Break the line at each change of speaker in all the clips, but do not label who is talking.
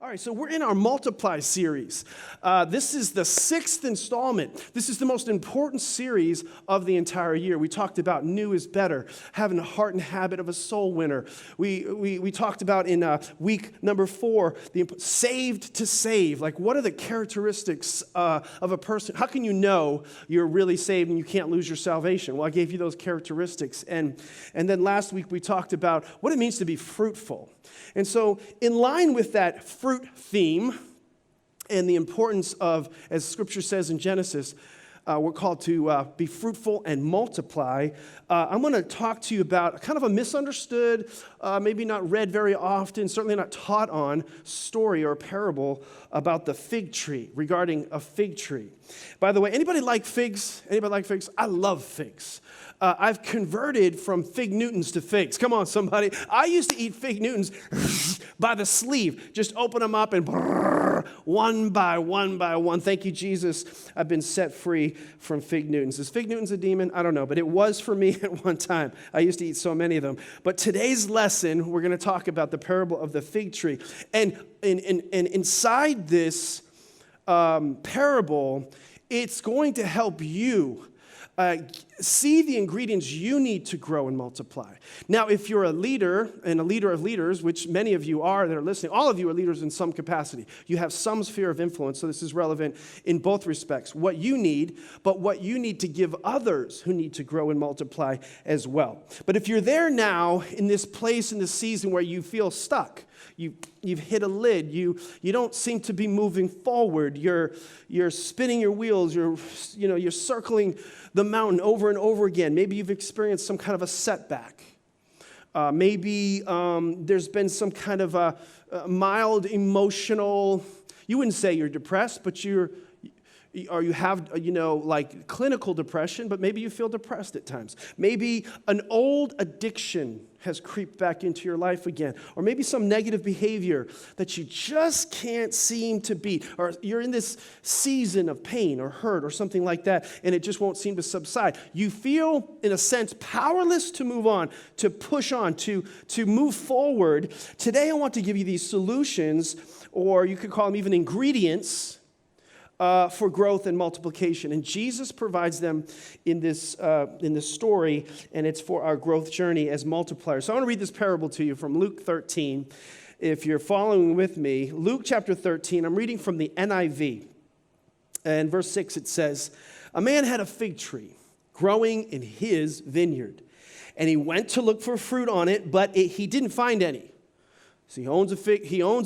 All right, so we're in our Multiply series. This is the 6th installment. This is the most important series of the entire year. We talked about new is better, having a heart and habit of a soul winner. We talked about in week number 4, the saved to save. Like, what are the characteristics of a person? How can you know you're really saved and you can't lose your salvation? Well, I gave you those characteristics. And then last week we talked about what it means to be fruitful. And so in line with that fruit theme and the importance of, as Scripture says in Genesis, we're called to be fruitful and multiply. I'm going to talk to you about kind of a misunderstood, maybe not read very often, certainly not taught on story or parable about the fig tree, regarding a fig tree. By the way, anybody like figs? Anybody like figs? I love figs. I've converted from fig Newtons to figs. Come on, somebody. I used to eat fig Newtons by the sleeve. Just open them up and one by one. Thank you, Jesus. I've been set free from fig Newtons. Is fig Newtons a demon? I don't know, but it was for me at one time. I used to eat so many of them. But today's lesson, we're going to talk about the parable of the fig tree. And inside this parable, it's going to help you see the ingredients you need to grow and multiply. Now, if you're a leader and a leader of leaders, which many of you are that are listening, all of you are leaders in some capacity. You have some sphere of influence, so this is relevant in both respects. What you need, but what you need to give others who need to grow and multiply as well. But if you're there now in this place in this season where you feel stuck, you've hit a lid. You don't seem to be moving forward. You're spinning your wheels. You're circling the mountain over and over again. Maybe you've experienced some kind of a setback. Maybe there's been some kind of a mild emotional. You wouldn't say you're depressed, but you have, like clinical depression, but maybe you feel depressed at times. Maybe an old addiction has creeped back into your life again. Or maybe some negative behavior that you just can't seem to beat. Or you're in this season of pain or hurt or something like that, and it just won't seem to subside. You feel, in a sense, powerless to move on, to push on, to move forward. Today I want to give you these solutions, or you could call them even ingredients, for growth and multiplication. And Jesus provides them in this story, and it's for our growth journey as multipliers. So I want to read this parable to you from Luke 13. If you're following with me, Luke chapter 13, I'm reading from the NIV. And verse 6, it says, "A man had a fig tree growing in his vineyard, and he went to look for fruit on it, but he didn't find any." So he owns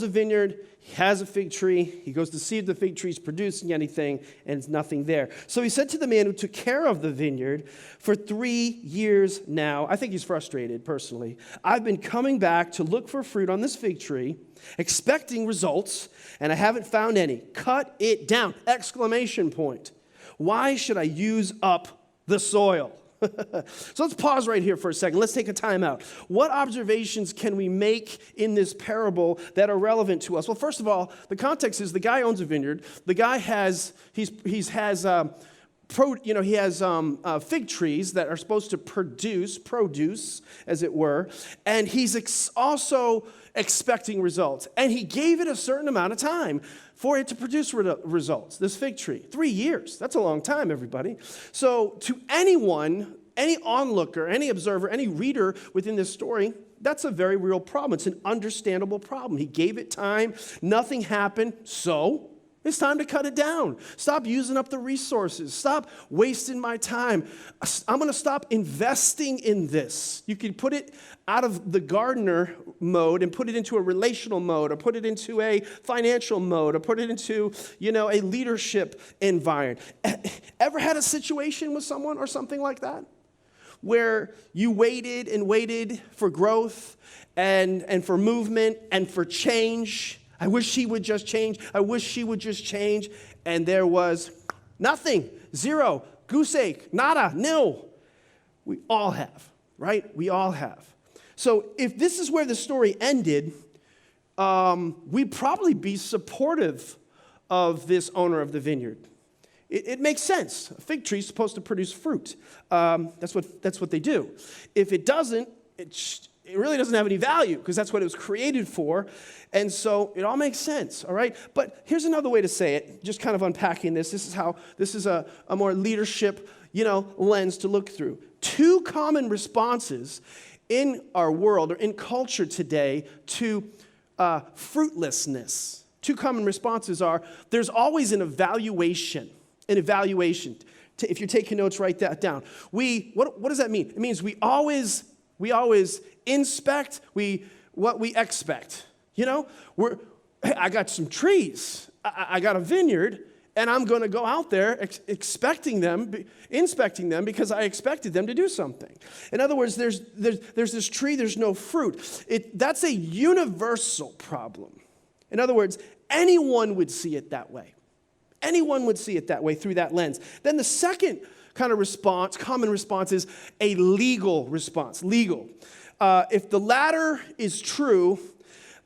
a vineyard, he has a fig tree, he goes to see if the fig tree is producing anything, and it's nothing there. So he said to the man who took care of the vineyard, "For 3 years now," I think he's frustrated personally, "I've been coming back to look for fruit on this fig tree, expecting results, and I haven't found any. Cut it down!" Exclamation point. "Why should I use up the soil?" So let's pause right here for a second. Let's take a time out. What observations can we make in this parable that are relevant to us? Well, first of all, the context is the guy owns a vineyard. The guy has fig trees that are supposed to produce, as it were, and he's also expecting results. And he gave it a certain amount of time for it to produce results, this fig tree. 3 years. That's a long time, everybody. So to anyone, any onlooker, any observer, any reader within this story, that's a very real problem. It's an understandable problem. He gave it time. Nothing happened. So it's time to cut it down. Stop using up the resources. Stop wasting my time. I'm going to stop investing in this. You can put it out of the gardener mode and put it into a relational mode, or put it into a financial mode, or put it into, a leadership environment. Ever had a situation with someone or something like that, where you waited and waited for growth and for movement and for change? I wish he would just change. I wish she would just change. And there was nothing, zero, goose egg, nada, nil. We all have, right? We all have. So if this is where the story ended, we'd probably be supportive of this owner of the vineyard. It makes sense. A fig tree is supposed to produce fruit. That's what they do. If it doesn't, it really doesn't have any value because that's what it was created for. And so it all makes sense, all right? But here's another way to say it, just kind of unpacking this. This is a more leadership, lens to look through. Two common responses in our world or in culture today to fruitlessness. Two common responses are there's always an evaluation. If you're taking notes, write that down. What does that mean? It means we always inspect what we expect. I got some trees. I got a vineyard, and I'm going to go out there inspecting them because I expected them to do something. In other words, there's this tree, there's no fruit. That's a universal problem. In other words, anyone would see it that way. Anyone would see it that way through that lens. Then the second kind of response, common response, is a legal response. Legal. If the latter is true,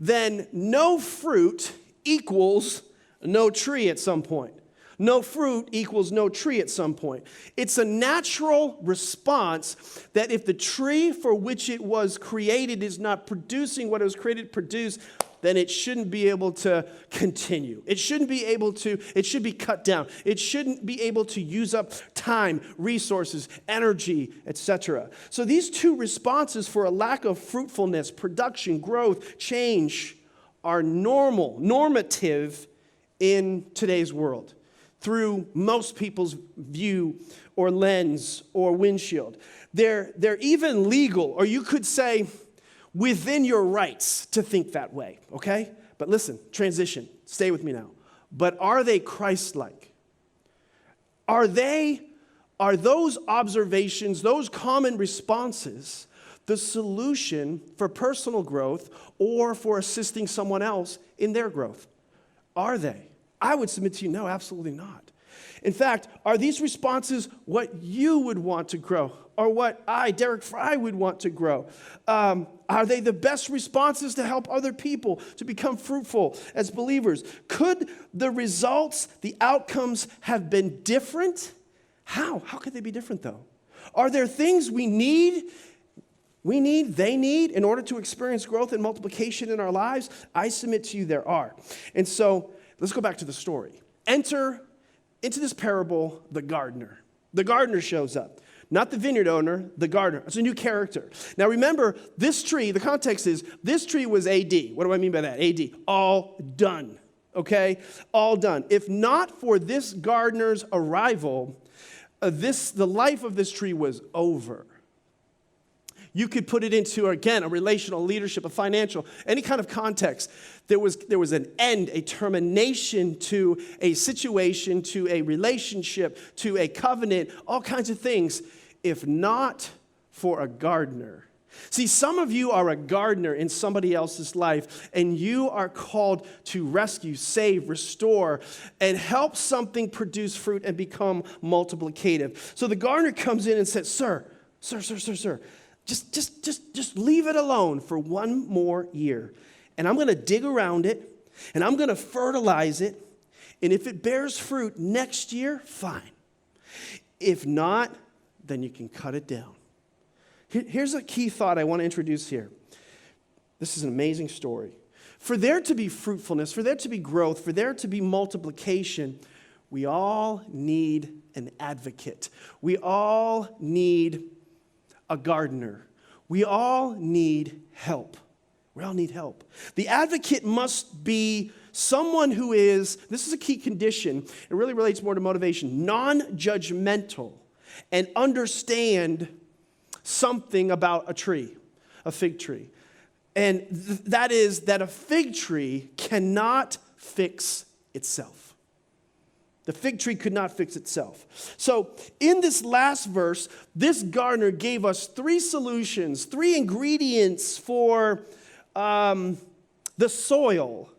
then no fruit equals no tree at some point. No fruit equals no tree at some point. It's a natural response that if the tree for which it was created is not producing what it was created to produce, then it shouldn't be able to continue. It should be cut down. It shouldn't be able to use up time, resources, energy, etc. So these two responses for a lack of fruitfulness, production, growth, change are normative in today's world through most people's view or lens or windshield. They're even legal, or you could say within your rights to think that way, okay? But listen, transition, stay with me now. But are they Christ-like? Are those observations, those common responses, the solution for personal growth or for assisting someone else in their growth? Are they? I would submit to you, no, absolutely not. In fact, are these responses what you would want to grow or what I, Derek Fry, would want to grow? Are they the best responses to help other people to become fruitful as believers? Could the results, the outcomes have been different? How? How could they be different, though? Are there things they need in order to experience growth and multiplication in our lives? I submit to you there are. And so let's go back to the story. Enter into this parable the gardener. The gardener shows up. Not the vineyard owner, the gardener. It's a new character. Now remember, this tree, the context is, this tree was AD. What do I mean by that? AD. All done. Okay? All done. If not for this gardener's arrival, the life of this tree was over. You could put it into, again, a relational, leadership, a financial, any kind of context. There was an end, a termination to a situation, to a relationship, to a covenant, all kinds of things, if not for a gardener. See, some of you are a gardener in somebody else's life, and you are called to rescue, save, restore, and help something produce fruit and become multiplicative. So the gardener comes in and says, Sir. Just leave it alone for one more year. And I'm going to dig around it, and I'm going to fertilize it. And if it bears fruit next year, fine. If not, then you can cut it down. Here's a key thought I want to introduce here. This is an amazing story. For there to be fruitfulness, for there to be growth, for there to be multiplication, we all need an advocate. We all need a gardener. We all need help. We all need help. The advocate must be someone who is, this is a key condition, it really relates more to motivation, non-judgmental and understand something about a tree, a fig tree. And that is that a fig tree cannot fix itself. The fig tree could not fix itself. So in this last verse, this gardener gave us three solutions, three ingredients for the soil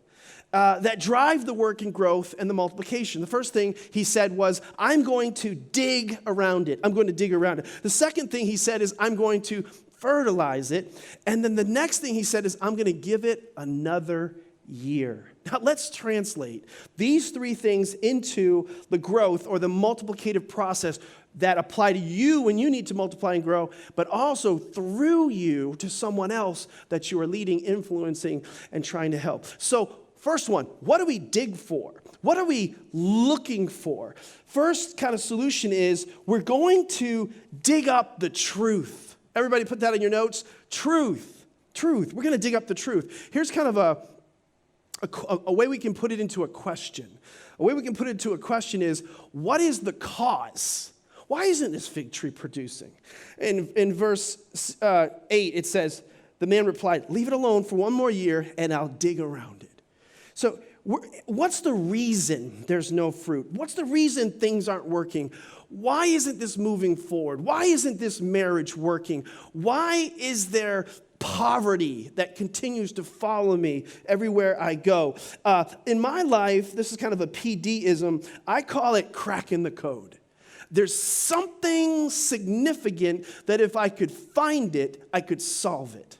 that drive the work and growth and the multiplication. The first thing he said was, I'm going to dig around it. I'm going to dig around it. The second thing he said is, I'm going to fertilize it. And then the next thing he said is, I'm going to give it another year. Now let's translate these three things into the growth or the multiplicative process that apply to you when you need to multiply and grow, but also through you to someone else that you are leading, influencing, and trying to help. So first one, what do we dig for? What are we looking for? First kind of solution is we're going to dig up the truth. Everybody put that in your notes. Truth. We're going to dig up the truth. Here's kind of a way we can put it into a question. A way we can put it into a question is, what is the cause? Why isn't this fig tree producing? In verse 8, it says, the man replied, leave it alone for one more year and I'll dig around it. So what's the reason there's no fruit? What's the reason things aren't working? Why isn't this moving forward? Why isn't this marriage working? Why is there poverty that continues to follow me everywhere I go? In my life, this is kind of a PD-ism. I call it cracking the code. There's something significant that if I could find it, I could solve it.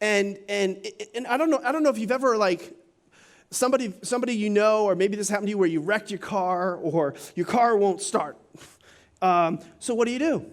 And I don't know if you've ever somebody you know, or maybe this happened to you where you wrecked your car or your car won't start. So what do?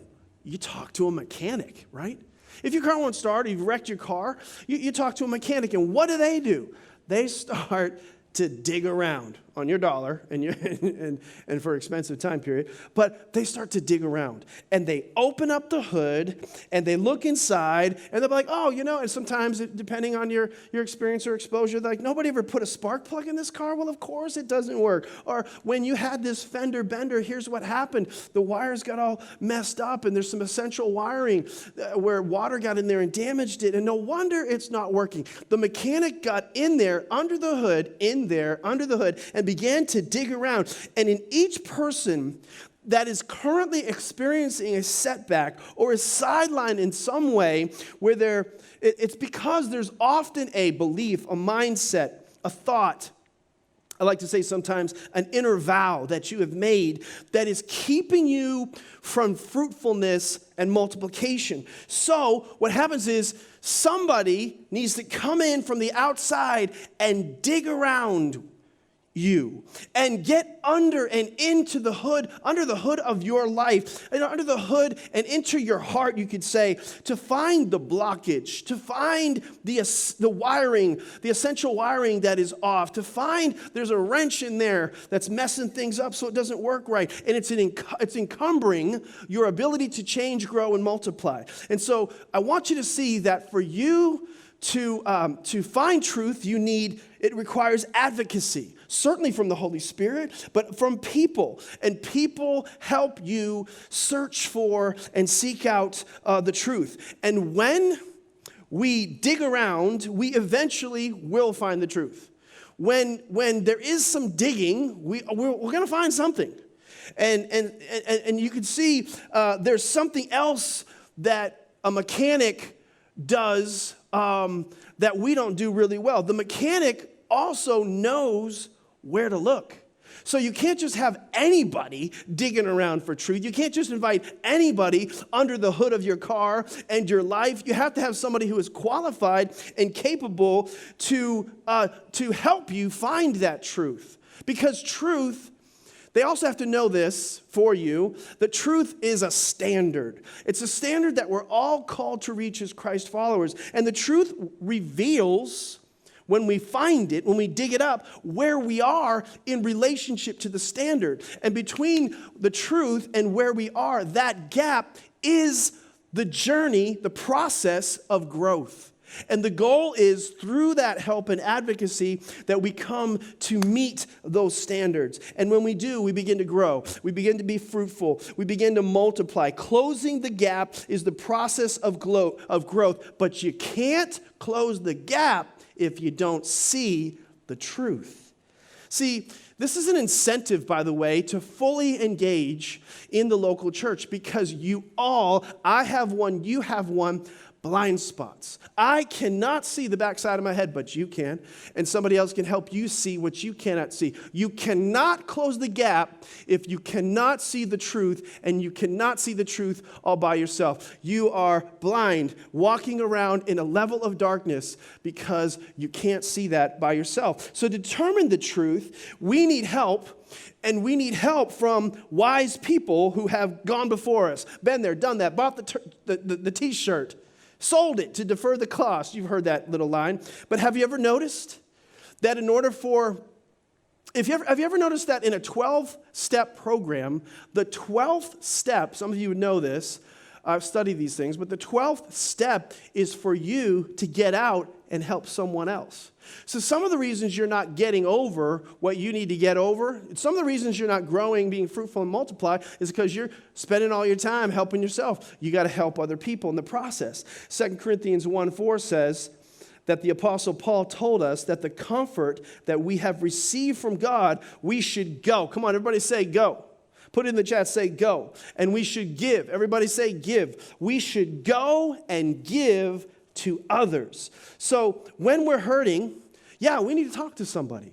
You talk to a mechanic, right? If your car won't start or you've wrecked your car, you talk to a mechanic, and what do? They start to dig around on your dollar and for expensive time period, but they start to dig around and they open up the hood and they look inside and they're like, oh, and sometimes depending on your experience or exposure, they're like, nobody ever put a spark plug in this car? Well, of course it doesn't work. Or when you had this fender bender, here's what happened. The wires got all messed up and there's some essential wiring where water got in there and damaged it, and no wonder it's not working. The mechanic got in there under the hood, and began to dig around. And in each person that is currently experiencing a setback or is sidelined in some way, where it's because there's often a belief, a mindset, a thought, I like to say sometimes an inner vow that you have made that is keeping you from fruitfulness and multiplication. So what happens is somebody needs to come in from the outside and dig around you and get under and into the hood, under the hood of your life, and under the hood and into your heart, you could say, to find the blockage, to find the wiring, the essential wiring that is off, to find there's a wrench in there that's messing things up so it doesn't work right, and it's encumbering your ability to change, grow, and multiply. And so I want you to see that for you to find truth, it requires advocacy, certainly from the Holy Spirit, but from people. And people help you search for and seek out the truth. And when we dig around, we eventually will find the truth. When there is some digging, we're going to find something. And you can see there's something else that a mechanic does that we don't do really well. The mechanic also knows where to look. So you can't just have anybody digging around for truth. You can't just invite anybody under the hood of your car and your life. You have to have somebody who is qualified and capable to help you find that truth. Because truth, they also have to know this for you, that truth is a standard. It's a standard that we're all called to reach as Christ followers. And the truth reveals, when we find it, when we dig it up, where we are in relationship to the standard. And between the truth and where we are, that gap is the journey, the process of growth. And the goal is through that help and advocacy that we come to meet those standards. And when we do, we begin to grow. We begin to be fruitful. We begin to multiply. Closing the gap is the process of growth. But you can't close the gap if you don't see the truth. See, this is an incentive, by the way, to fully engage in the local church, because I have one, you have one, blind spots. I cannot see the backside of my head, but you can. And somebody else can help you see what you cannot see. You cannot close the gap if you cannot see the truth, and you cannot see the truth all by yourself. You are blind, walking around in a level of darkness because you can't see that by yourself. So to determine the truth, we need help. And we need help from wise people who have gone before us, been there, done that, bought the t-shirt, sold it to defer the cost. You've heard that little line. But have you ever noticed that in order for, have you ever noticed that in a 12-step program, the 12th step, some of you would know this, I've studied these things, but the 12th step is for you to get out and help someone else. So some of the reasons you're not getting over what you need to get over, some of the reasons you're not growing, being fruitful and multiply is because you're spending all your time helping yourself. You got to help other people in the process. 2 Corinthians 1:4 says that the Apostle Paul told us that the comfort that we have received from God, we should go. Come on, everybody say go. Put it in the chat, say go. And we should give. Everybody say give. We should go and give to others. So when we're hurting, yeah, we need to talk to somebody.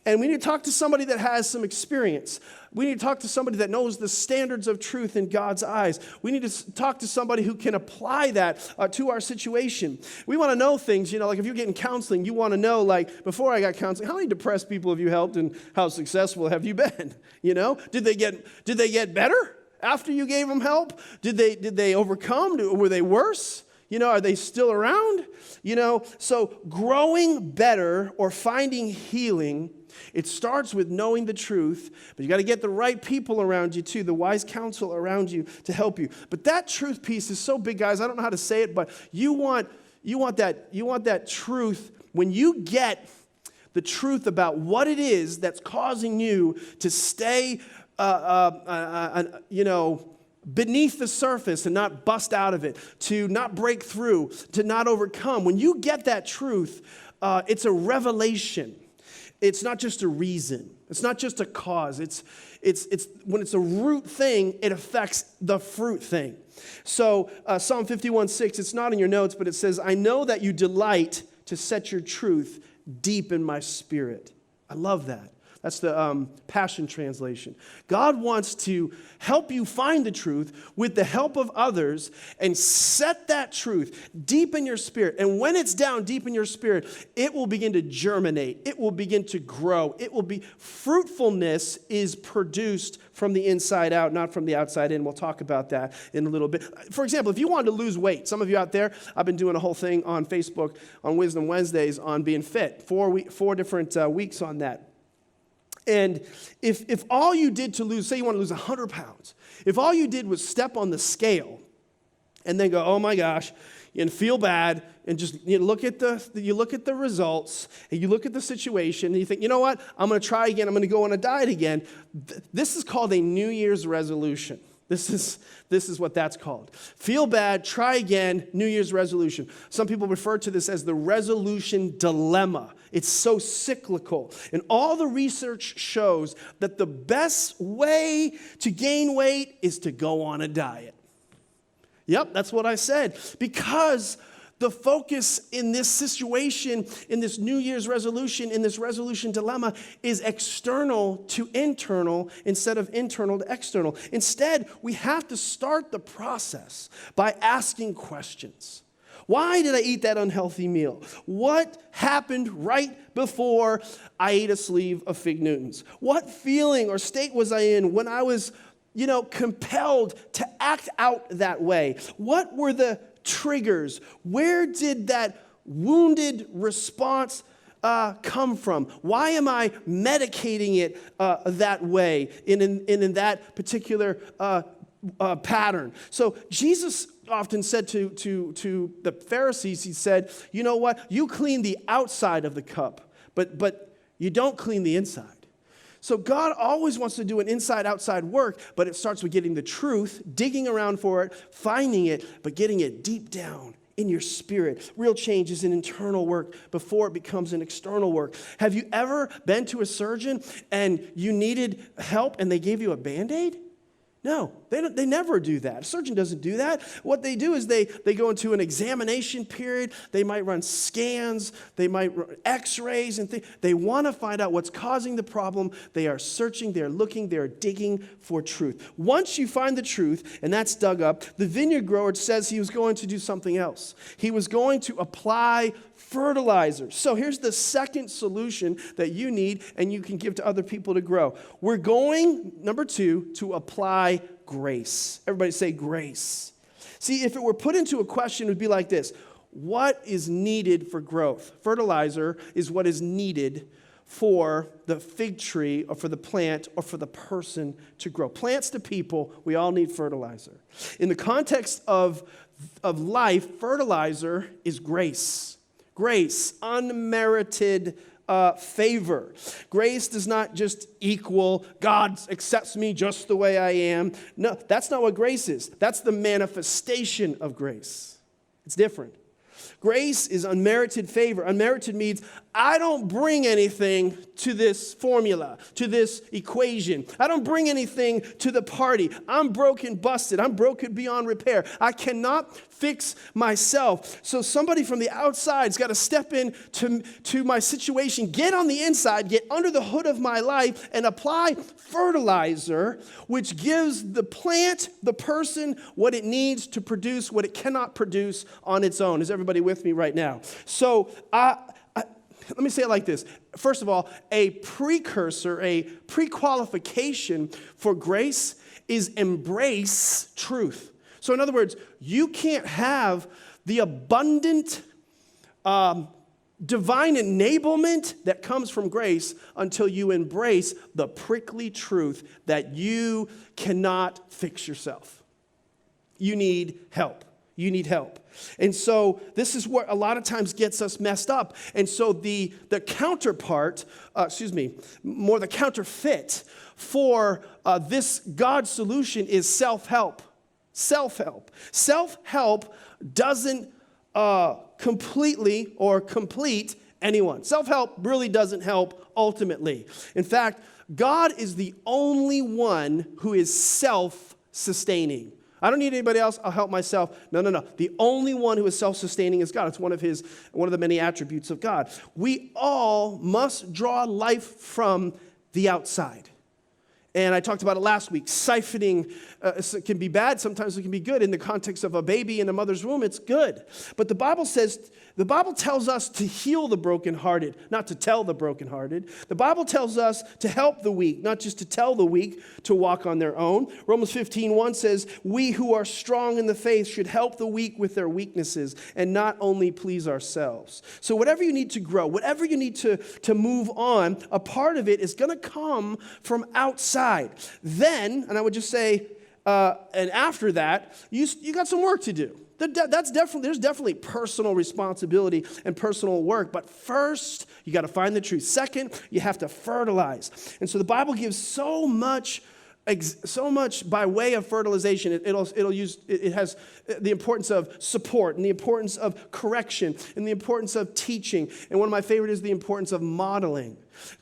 And we need to talk to somebody that has some experience. We need to talk to somebody that knows the standards of truth in God's eyes. We need to talk to somebody who can apply that to our situation. We want to know things, like if you're getting counseling, you want to know, like, before I got counseling, how many depressed people have you helped and how successful have you been? Did they get better after you gave them help? Did they overcome? Were they worse? Are they still around? So growing better or finding healing, it starts with knowing the truth, but you got to get the right people around you too, the wise counsel around you to help you. But that truth piece is so big, guys. I don't know how to say it, but you want that truth. When you get the truth about what it is that's causing you to stay, beneath the surface and not bust out of it, to not break through, to not overcome. When you get that truth, it's a revelation. It's not just a reason. It's not just a cause. It's when it's a root thing, it affects the fruit thing. So Psalm 51:6, it's not in your notes, but it says, I know that you delight to set your truth deep in my spirit. I love that. That's the Passion Translation. God wants to help you find the truth with the help of others and set that truth deep in your spirit. And when it's down deep in your spirit, it will begin to germinate. It will begin to grow. Fruitfulness is produced from the inside out, not from the outside in. We'll talk about that in a little bit. For example, if you wanted to lose weight, some of you out there, I've been doing a whole thing on Facebook on Wisdom Wednesdays on being fit. 4 different weeks on that. And if all you did to lose, say you want to lose 100 pounds, if all you did was step on the scale and then go, oh my gosh, and feel bad, and just look at the results, and you look at the situation, and you think, you know what, I'm going to try again, I'm going to go on a diet again. This is called a New Year's resolution. This is what that's called. Feel bad, try again, New Year's resolution. Some people refer to this as the resolution dilemma. It's so cyclical. And all the research shows that the best way to gain weight is to go on a diet. Yep, that's what I said. Because the focus in this situation, in this New Year's resolution, in this resolution dilemma, is external to internal instead of internal to external. Instead, we have to start the process by asking questions. Why did I eat that unhealthy meal? What happened right before I ate a sleeve of Fig Newtons? What feeling or state was I in when I was, compelled to act out that way? What were the triggers? Where did that wounded response come from? Why am I medicating it that way in that particular pattern? So Jesus often said to the Pharisees, he said, you know what? You clean the outside of the cup, but you don't clean the inside. So God always wants to do an inside-outside work, but it starts with getting the truth, digging around for it, finding it, but getting it deep down in your spirit. Real change is an internal work before it becomes an external work. Have you ever been to a surgeon and you needed help and they gave you a Band-Aid? No. They never do that. A surgeon doesn't do that. What they do is they go into an examination period. They might run scans. They might run x-rays and things. They want to find out what's causing the problem. They are searching. They're looking. They're digging for truth. Once you find the truth, and that's dug up, the vineyard grower says he was going to do something else. He was going to apply fertilizer. So here's the second solution that you need and you can give to other people to grow. We're going, number 2, to apply grace. Everybody say grace. See, if it were put into a question, it would be like this. What is needed for growth? Fertilizer is what is needed for the fig tree or for the plant or for the person to grow. Plants to people, we all need fertilizer. In the context of life, fertilizer is grace. Grace, unmerited favor. Grace does not just equal God accepts me just the way I am. No, that's not what grace is. That's the manifestation of grace. It's different. Grace is unmerited favor. Unmerited means I don't bring anything to this formula, to this equation. I don't bring anything to the party. I'm broken, busted. I'm broken beyond repair. I cannot fix myself. So somebody from the outside's got to step in to my situation, get on the inside, get under the hood of my life, and apply fertilizer, which gives the plant, the person, what it needs to produce what it cannot produce on its own. Is everybody with me right now? So let me say it like this. First of all, a precursor, a pre-qualification for grace is embrace truth. So in other words, you can't have the abundant divine enablement that comes from grace until you embrace the prickly truth that you cannot fix yourself. You need help. You need help. And so this is what a lot of times gets us messed up. And so the counterpart, more the counterfeit for this God solution is self-help. Self-help. Self-help doesn't completely or complete anyone. Self-help really doesn't help ultimately. In fact, God is the only one who is self-sustaining. I don't need anybody else. I'll help myself. No. The only one who is self-sustaining is God. It's one of the many attributes of God. We all must draw life from the outside. And I talked about it last week. Siphoning can be bad. Sometimes it can be good. In the context of a baby in a mother's womb, it's good. But the Bible tells us to heal the brokenhearted, not to tell the brokenhearted. The Bible tells us to help the weak, not just to tell the weak to walk on their own. Romans 15:1 says, we who are strong in the faith should help the weak with their weaknesses and not only please ourselves. So whatever you need to grow, whatever you need to move on, a part of it is going to come from outside. Then, and I would just say, and after that, you got some work to do. There's definitely personal responsibility and personal work. But first, you got to find the truth. Second, you have to fertilize. And so the Bible gives so much by way of fertilization. It has the importance of support and the importance of correction and the importance of teaching. And one of my favorite is the importance of modeling.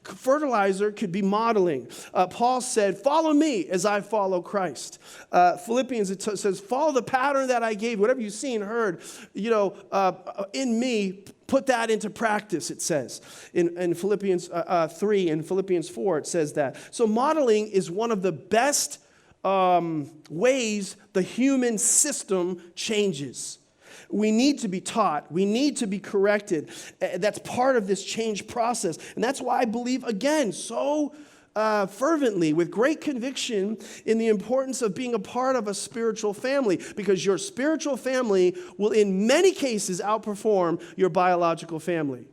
Fertilizer could be modeling. Paul said, follow me as I follow Christ. Philippians, it says, follow the pattern that I gave. Whatever you've seen, heard, in me, put that into practice, it says. In Philippians 3 and Philippians 4, it says that. So modeling is one of the best ways the human system changes. We need to be taught. We need to be corrected. That's part of this change process. And that's why I believe, again, so fervently, with great conviction, in the importance of being a part of a spiritual family, because your spiritual family will, in many cases, outperform your biological family.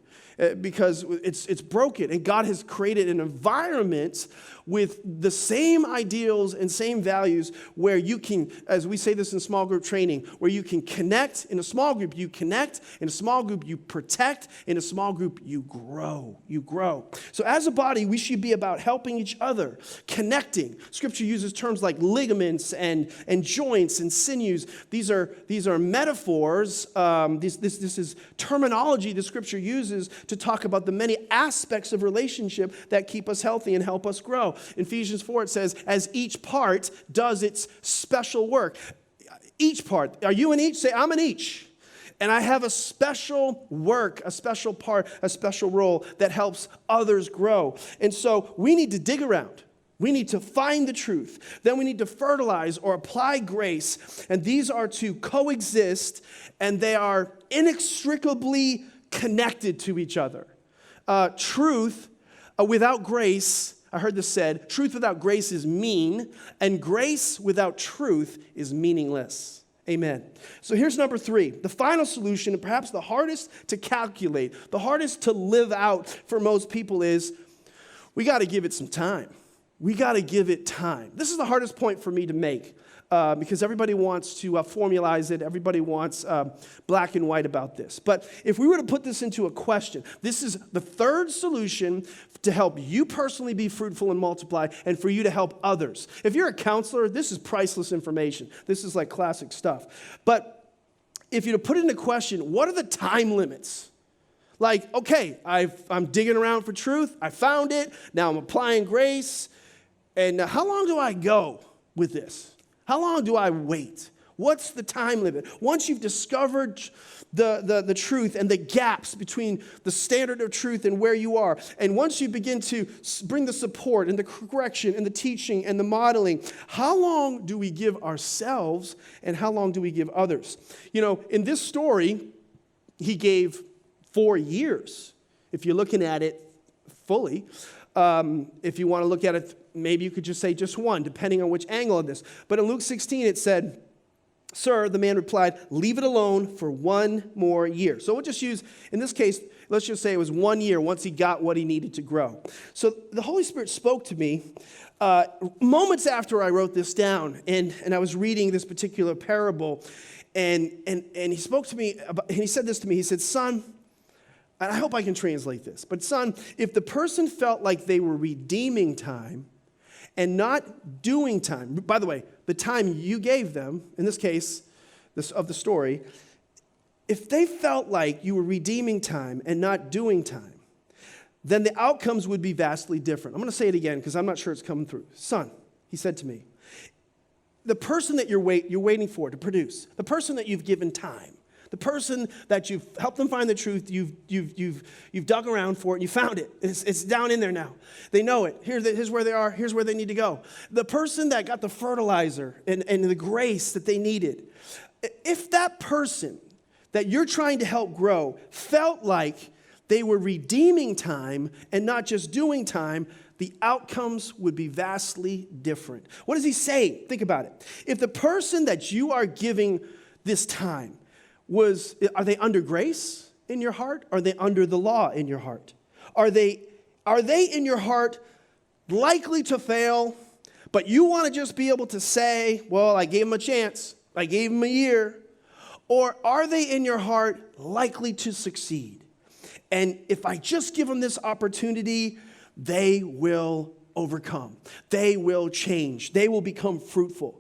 Because it's broken, and God has created an environment with the same ideals and same values where you can, as we say this in small group training, where you can connect. In a small group, you connect. In a small group, you protect. In a small group, you grow. You grow. So as a body, we should be about helping each other, connecting. Scripture uses terms like ligaments and joints and sinews. These are metaphors. This is terminology the Scripture uses to talk about the many aspects of relationship that keep us healthy and help us grow. In Ephesians 4, it says, as each part does its special work. Each part. Are you in each? Say, I'm in each. And I have a special work, a special part, a special role that helps others grow. And so we need to dig around. We need to find the truth. Then we need to fertilize or apply grace. And these are to coexist, and they are inextricably connected to each other. Truth without grace, I heard this said, truth without grace is mean, and grace without truth is meaningless. Amen. So here's number 3. The final solution, and perhaps the hardest to calculate, the hardest to live out for most people is we got to give it some time. We got to give it time. This is the hardest point for me to make because everybody wants to formalize it. Everybody wants black and white about this. But if we were to put this into a question, this is the third solution to help you personally be fruitful and multiply and for you to help others. If you're a counselor, this is priceless information. This is like classic stuff. But if you to put it into question, what are the time limits? Like, okay, I'm digging around for truth. I found it. Now I'm applying grace. And how long do I go with this? How long do I wait? What's the time limit? Once you've discovered the truth and the gaps between the standard of truth and where you are, and once you begin to bring the support and the correction and the teaching and the modeling, how long do we give ourselves and how long do we give others? You know, in this story, he gave 4 years, if you're looking at it fully. If you want to look at it, maybe you could just say just 1, depending on which angle of this. But in Luke 16, it said, "Sir," the man replied, "leave it alone for 1 more year." So we'll just use, in this case, let's just say it was 1 year once he got what he needed to grow. So the Holy Spirit spoke to me moments after I wrote this down, and I was reading this particular parable, and he spoke to me, and he said this to me. He said, "Son," and I hope I can translate this, but son, if the person felt like they were redeeming time and not doing time, by the way, the time you gave them, in this case of the story, if they felt like you were redeeming time and not doing time, then the outcomes would be vastly different. I'm going to say it again because I'm not sure it's coming through. Son, he said to me, the person that you're waiting for to produce, the person that you've given time, the person that you've helped them find the truth, you've dug around for it, and you found it. It's down in there now. They know it. Here's where they are. Here's where they need to go. The person that got the fertilizer and the grace that they needed, if that person that you're trying to help grow felt like they were redeeming time and not just doing time, the outcomes would be vastly different. What does he say? Think about it. If the person that you are giving this time are they under grace in your heart? Are they under the law in your heart? Are they in your heart likely to fail, but you want to just be able to say, well, I gave them a chance. I gave them a year. Or are they in your heart likely to succeed? And if I just give them this opportunity, they will overcome. They will change. They will become fruitful.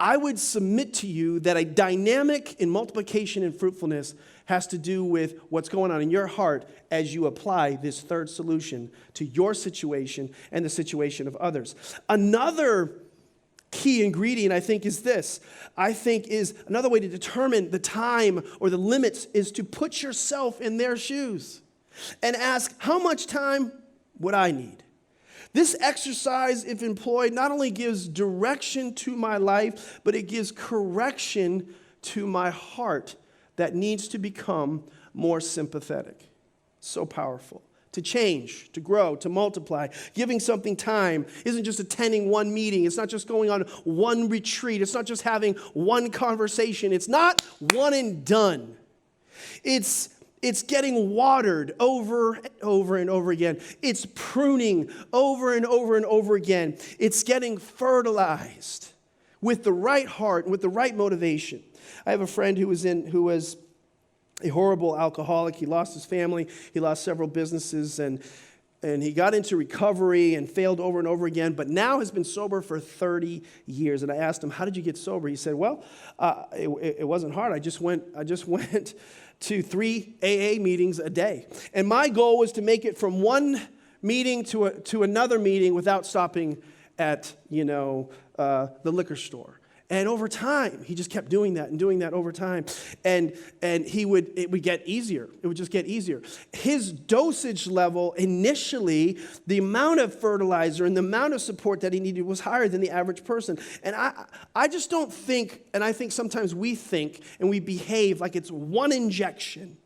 I would submit to you that a dynamic in multiplication and fruitfulness has to do with what's going on in your heart as you apply this third solution to your situation and the situation of others. Another key ingredient, I think, is this. I think is another way to determine the time or the limits is to put yourself in their shoes and ask, how much time would I need? This exercise, if employed, not only gives direction to my life, but it gives correction to my heart that needs to become more sympathetic. So powerful. To change, to grow, to multiply. Giving something time isn't just attending one meeting. It's not just going on one retreat. It's not just having one conversation. It's not one and done. It's getting watered over and over and over again. It's pruning over and over and over again. It's getting fertilized with the right heart, with the right motivation. I have a friend who was a horrible alcoholic. He lost his family. He lost several businesses. And And he got into recovery and failed over and over again, but now has been sober for 30 years. And I asked him, how did you get sober? He said, well, it wasn't hard. I just went to 3 AA meetings a day. And my goal was to make it from one meeting to another meeting without stopping at, the liquor store. And over time, he just kept doing that and doing that over time. And it would get easier. It would just get easier. His dosage level initially, the amount of fertilizer and the amount of support that he needed was higher than the average person. And I just don't think, and I think sometimes we think and we behave like it's one injection.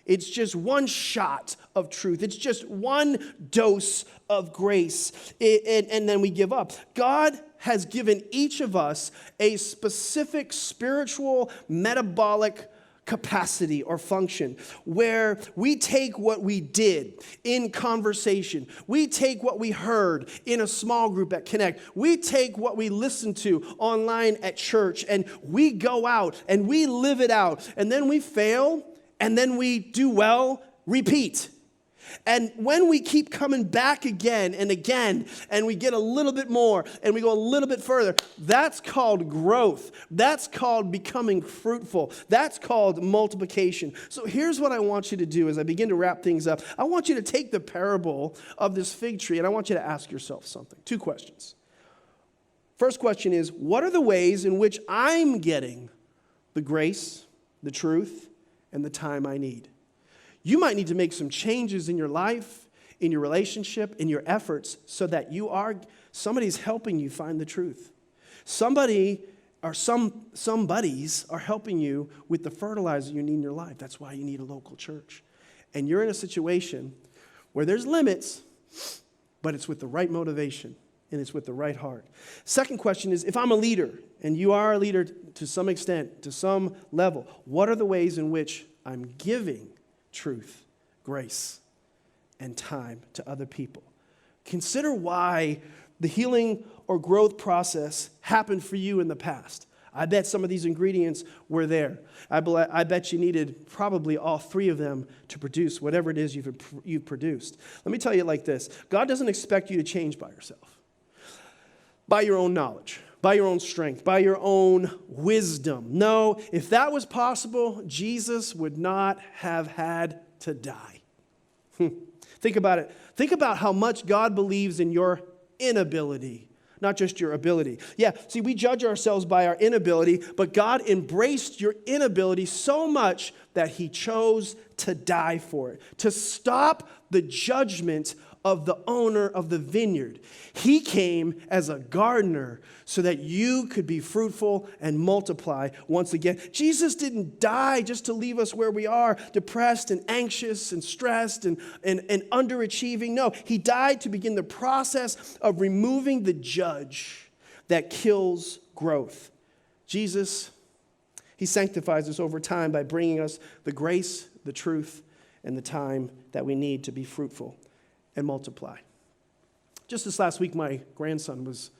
It's just one shot of truth. It's just one dose of grace. And then we give up. God has given each of us a specific spiritual metabolic capacity or function where we take what we did in conversation, we take what we heard in a small group at Connect, we take what we listened to online at church, and we go out and we live it out, and then we fail, and then we do well, repeat. And when we keep coming back again and again, and we get a little bit more, and we go a little bit further, that's called growth. That's called becoming fruitful. That's called multiplication. So here's what I want you to do as I begin to wrap things up. I want you to take the parable of this fig tree, and I want you to ask yourself something. 2 questions. First question is, what are the ways in which I'm getting the grace, the truth, and the time I need? You might need to make some changes in your life, in your relationship, in your efforts, so that somebody's helping you find the truth. Somebody or somebodies are helping you with the fertilizer you need in your life. That's why you need a local church. And you're in a situation where there's limits, but it's with the right motivation and it's with the right heart. Second question is, if I'm a leader, and you are a leader to some extent, to some level, what are the ways in which I'm giving truth, grace, and time to other people? Consider why the healing or growth process happened for you in the past. I bet some of these ingredients were there. I bet you needed probably all 3 of them to produce whatever it is you've produced. Let me tell you it like this. God doesn't expect you to change by yourself, by your own knowledge, by your own strength, by your own wisdom. No, if that was possible, Jesus would not have had to die. Think about it. Think about how much God believes in your inability, not just your ability. Yeah, see, we judge ourselves by our inability, but God embraced your inability so much that he chose to die for it, to stop the judgment of the owner of the vineyard. He came as a gardener so that you could be fruitful and multiply once again. Jesus didn't die just to leave us where we are, depressed and anxious and stressed and underachieving. No, he died to begin the process of removing the judge that kills growth. Jesus, he sanctifies us over time by bringing us the grace, the truth, and the time that we need to be fruitful and multiply. Just this last week, my grandson was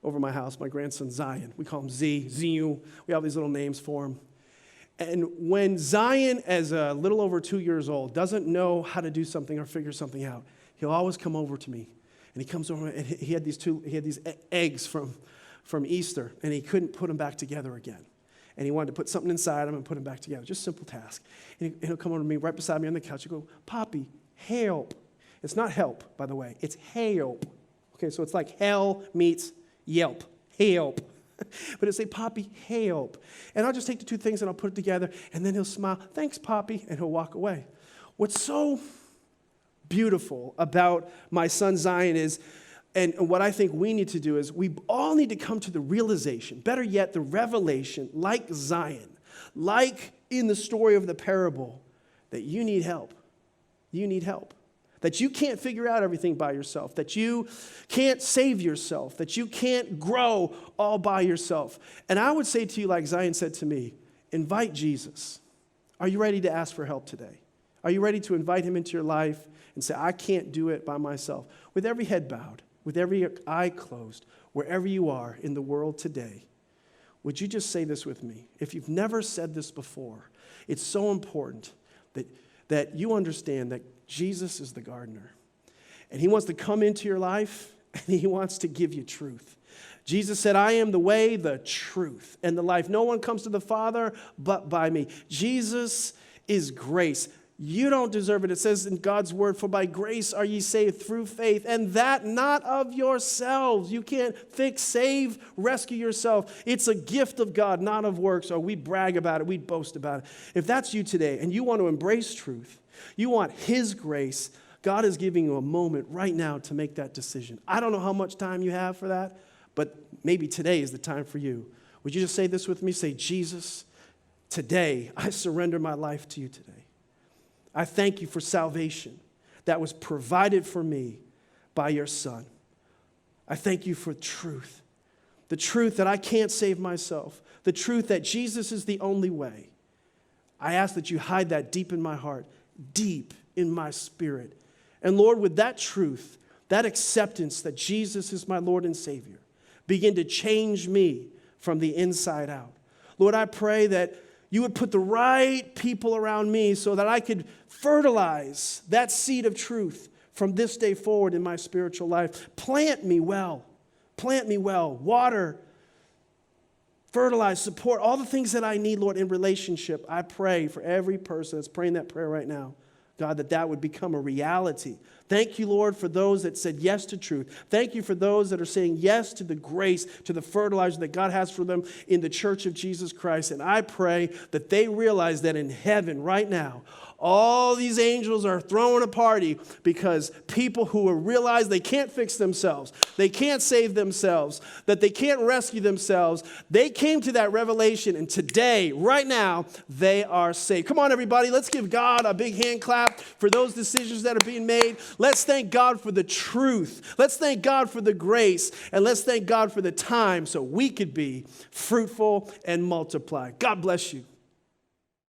over my house, my grandson Zion. We call him Zion. We have these little names for him. And when Zion, as a little over 2 years old, doesn't know how to do something or figure something out, he'll always come over to me. And he comes over, and he had these eggs from Easter, and he couldn't put them back together again. And he wanted to put something inside them and put them back together. Just simple task. And he'll come over to me right beside me on the couch and go, "Poppy, help." It's not help, by the way. It's help. Okay, so it's like hell meets Yelp. Help. But it'll say, "Poppy, help." And I'll just take the 2 things and I'll put it together, and then he'll smile, "Thanks, Poppy," and he'll walk away. What's so beautiful about my son Zion is, and what I think we need to do is, we all need to come to the realization, better yet, the revelation, like Zion, like in the story of the parable, that you need help. You need help. That you can't figure out everything by yourself, that you can't save yourself, that you can't grow all by yourself. And I would say to you, like Zion said to me, invite Jesus. Are you ready to ask for help today? Are you ready to invite him into your life and say, "I can't do it by myself"? With every head bowed, with every eye closed, wherever you are in the world today, would you just say this with me? If you've never said this before, it's so important that you understand that Jesus is the gardener. And he wants to come into your life, and he wants to give you truth. Jesus said, I am the way, the truth, and the life. No one comes to the Father but by me. Jesus is grace. You don't deserve it. It says in God's word, for by grace are ye saved through faith, and that not of yourselves. You can't fix, save, rescue yourself. It's a gift of God, not of works, or we brag about it, we boast about it. If that's you today, and you want to embrace truth, you want his grace, God is giving you a moment right now to make that decision. I don't know how much time you have for that, but maybe today is the time for you. Would you just say this with me? Say, Jesus, today I surrender my life to you today. I thank you for salvation that was provided for me by your Son. I thank you for truth, the truth that I can't save myself, the truth that Jesus is the only way. I ask that you hide that deep in my heart, deep in my spirit. And Lord, with that truth, that acceptance that Jesus is my Lord and Savior, begin to change me from the inside out. Lord, I pray that you would put the right people around me so that I could fertilize that seed of truth from this day forward in my spiritual life. Plant me well, water, fertilize, support, all the things that I need, Lord, in relationship. I pray for every person that's praying that prayer right now, God, that would become a reality. Thank you, Lord, for those that said yes to truth. Thank you for those that are saying yes to the grace, to the fertilizer that God has for them in the church of Jesus Christ. And I pray that they realize that in heaven right now, all these angels are throwing a party because people who realize they can't fix themselves, they can't save themselves, that they can't rescue themselves, they came to that revelation, and today, right now, they are saved. Come on, everybody, let's give God a big hand clap for those decisions that are being made. Let's thank God for the truth. Let's thank God for the grace, and let's thank God for the time so we could be fruitful and multiply. God bless you.